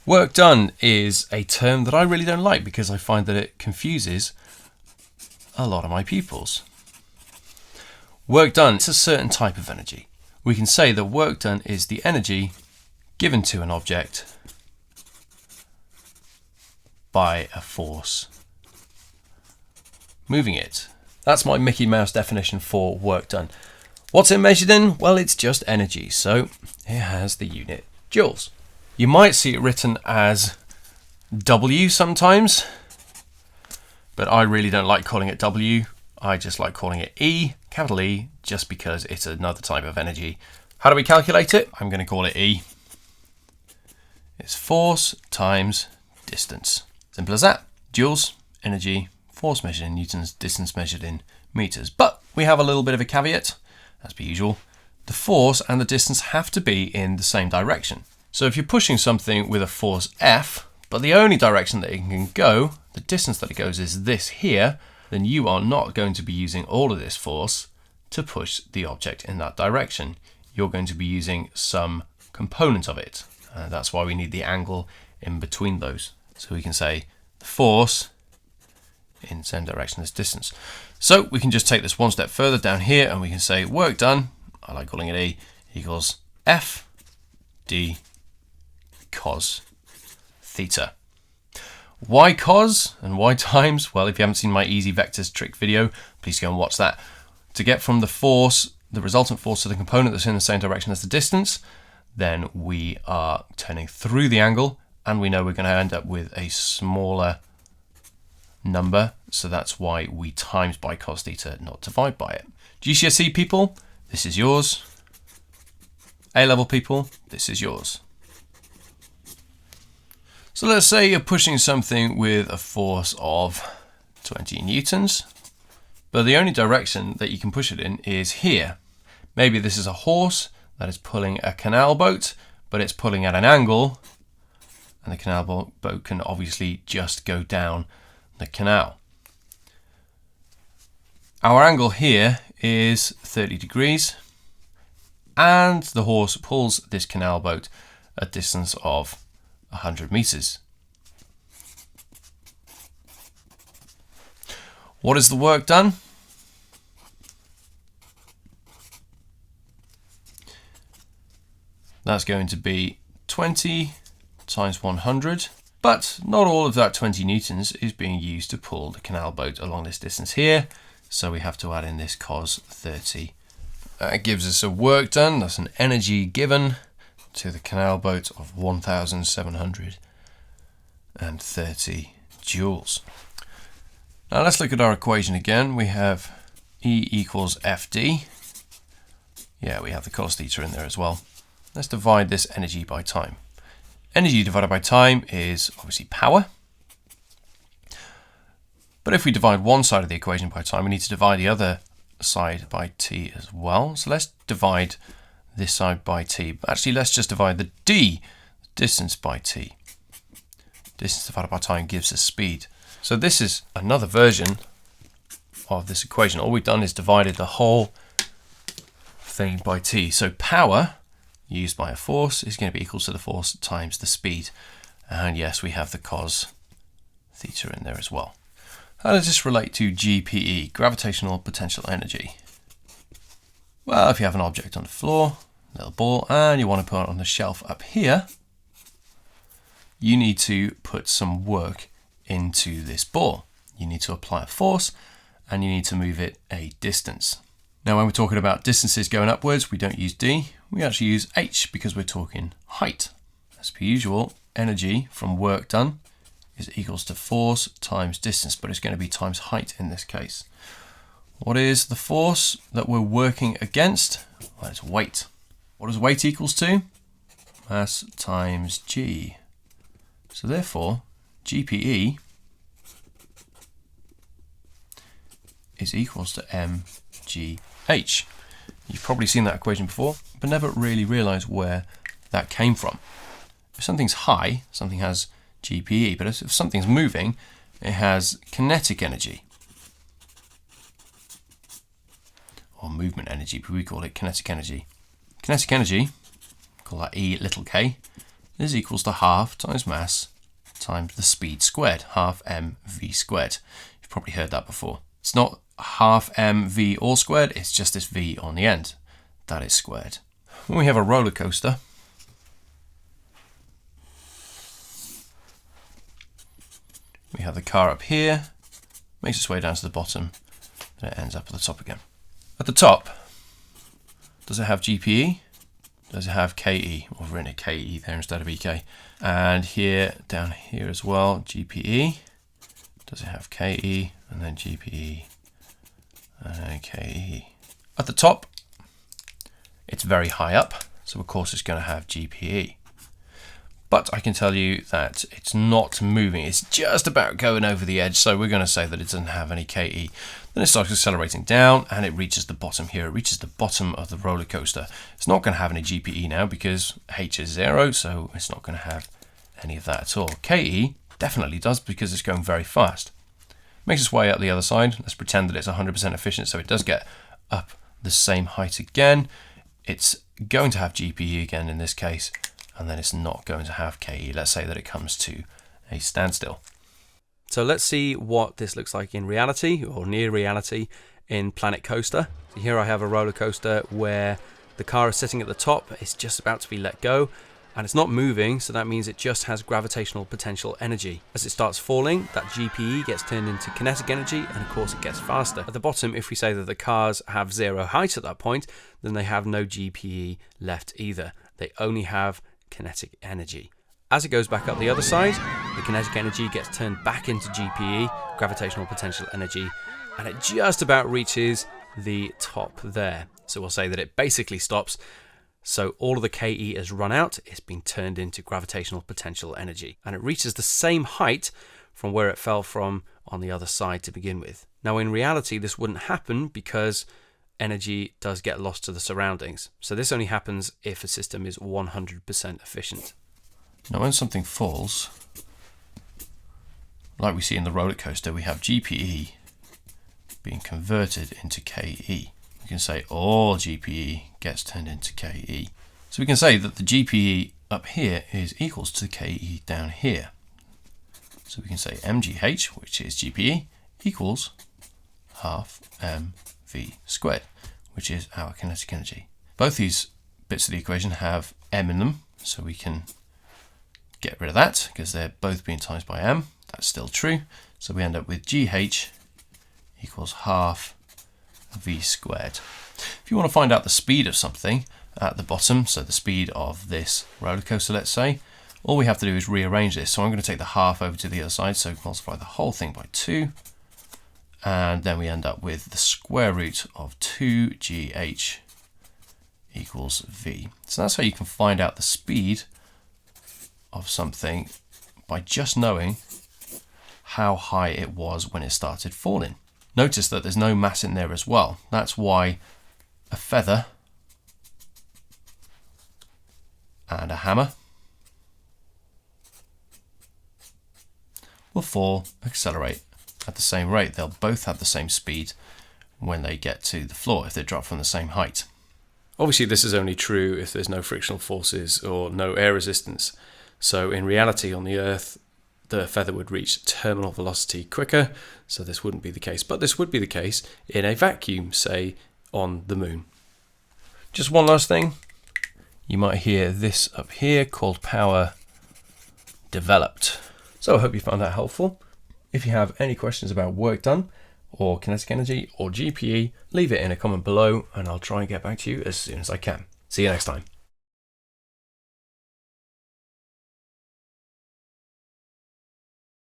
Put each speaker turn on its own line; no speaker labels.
Work done is a term that I really don't like because I find that it confuses a lot of my pupils. Work done is a certain type of energy. We can say that work done is the energy given to an object by a force moving it. That's my Mickey Mouse definition for work done. What's it measured in? Well, it's just energy, so it has the unit joules. You might see it written as W sometimes, but I really don't like calling it W. I just like calling it E, capital E, just because it's another type of energy. How do we calculate it? I'm going to call it E. It's force times distance. Simple as that. Joules, energy, force measured in newtons, distance measured in meters. But we have a little bit of a caveat, as per usual. The force and the distance have to be in the same direction. So if you're pushing something with a force F, but the only direction that it can go, the distance that it goes is this here, then you are not going to be using all of this force to push the object in that direction. You're going to be using some component of it. And that's why we need the angle in between those. So we can say the force in the same direction as distance. So we can just take this one step further down here and we can say work done, I like calling it E, equals F d cos theta. Why cos and why times? Well, if you haven't seen my easy vectors trick video, please go and watch that. To get from the force, the resultant force to the component that's in the same direction as the distance, then we are turning through the angle and we know we're going to end up with a smaller number. So that's why we times by cos theta, not divide by it. GCSE people, this is yours. A-level people, this is yours. So let's say you're pushing something with a force of 20 newtons, but the only direction that you can push it in is here. Maybe this is a horse that is pulling a canal boat, but it's pulling at an angle, and the canal boat can obviously just go down the canal. Our angle here is 30 degrees, and the horse pulls this canal boat a distance of 100 meters. What is the work done? That's going to be 20 times 100, but not all of that 20 newtons is being used to pull the canal boat along this distance here, so we have to add in this cos 30. That gives us a work done, that's an energy given to the canal boat of 1,730 joules. Now let's look at our equation again. We have E equals Fd. Yeah, we have the cos theta in there as well. Let's divide this energy by time. Energy divided by time is obviously power. But if we divide one side of the equation by time, we need to divide the other side by t as well. So let's divide this side by t. But actually, let's just divide the d, distance, by t. Distance divided by time gives us speed. So this is another version of this equation. All we've done is divided the whole thing by t. So power used by a force is going to be equal to the force times the speed. And yes, we have the cos theta in there as well. How does this relate to GPE, gravitational potential energy? Well, if you have an object on the floor, a little ball, and you want to put it on the shelf up here, you need to put some work into this ball. You need to apply a force and you need to move it a distance. Now, when we're talking about distances going upwards, we don't use d, we actually use h because we're talking height. As per usual, energy from work done is equals to force times distance, but it's going to be times height in this case. What is the force that we're working against? Well, it's weight. What does weight equals to? Mass times g. So therefore, GPE is equals to mgh. You've probably seen that equation before, but never really realized where that came from. If something's high, something has GPE, but if something's moving, it has kinetic energy. Or movement energy, but we call it kinetic energy. Kinetic energy, call that E little k, is equals to half times mass times the speed squared, half mv squared. You've probably heard that before. It's not half mv all squared, it's just this v on the end. That is squared. When we have a roller coaster, we have the car up here, makes its way down to the bottom, then it ends up at the top again. At the top, does it have GPE? Does it have KE? Or we've written a KE there instead of EK. And here, down here as well, GPE. Does it have KE? And then GPE, and then KE. At the top, it's very high up, so of course it's going to have GPE. But I can tell you that it's not moving. It's just about going over the edge, so we're going to say that it doesn't have any KE. Then it starts accelerating down, and it reaches the bottom here. It reaches the bottom of the roller coaster. It's not going to have any GPE now because H is 0, so it's not going to have any of that at all. KE definitely does because it's going very fast. Makes its way up the other side. Let's pretend that it's 100% efficient, so it does get up the same height again. It's going to have GPE again in this case, and then it's not going to have KE. Let's say that it comes to a standstill. So let's see what this looks like in reality, or near reality, in Planet Coaster. So here I have a roller coaster where the car is sitting at the top. It's just about to be let go, and it's not moving, so that means it just has gravitational potential energy. As it starts falling, that GPE gets turned into kinetic energy, and of course it gets faster. At the bottom, if we say that the cars have 0 height at that point, then they have no GPE left either. They only have kinetic energy. As it goes back up the other side, the kinetic energy gets turned back into GPE, gravitational potential energy, and it just about reaches the top there. So we'll say that it basically stops. So all of the KE has run out, it's been turned into gravitational potential energy, and it reaches the same height from where it fell from on the other side to begin with. Now in reality, this wouldn't happen because energy does get lost to the surroundings. So this only happens if a system is 100% efficient. Now when something falls, like we see in the roller coaster, we have GPE being converted into KE. We can say all GPE gets turned into KE. So we can say that the GPE up here is equals to KE down here. So we can say mgh, which is GPE, equals half mv squared, which is our kinetic energy. Both these bits of the equation have m in them, so we can get rid of that because they're both being times by m. That's still true. So we end up with GH equals half v squared. If you want to find out the speed of something at the bottom, so the speed of this roller coaster, let's say, all we have to do is rearrange this. So I'm going to take the half over to the other side, so multiply the whole thing by 2, and then we end up with the square root of 2gh equals v. So that's how you can find out the speed of something by just knowing how high it was when it started falling. Notice that there's no mass in there as well. That's why a feather and a hammer will fall, accelerate at the same rate. They'll both have the same speed when they get to the floor if they drop from the same height. Obviously this is only true if there's no frictional forces or no air resistance. So in reality on the Earth, the feather would reach terminal velocity quicker, so this wouldn't be the case. But this would be the case in a vacuum, say on the moon. Just one last thing. You might hear this up here called power developed. So I hope you found that helpful. If you have any questions about work done, or kinetic energy, or GPE, leave it in a comment below and I'll try and get back to you as soon as I can. See you next time.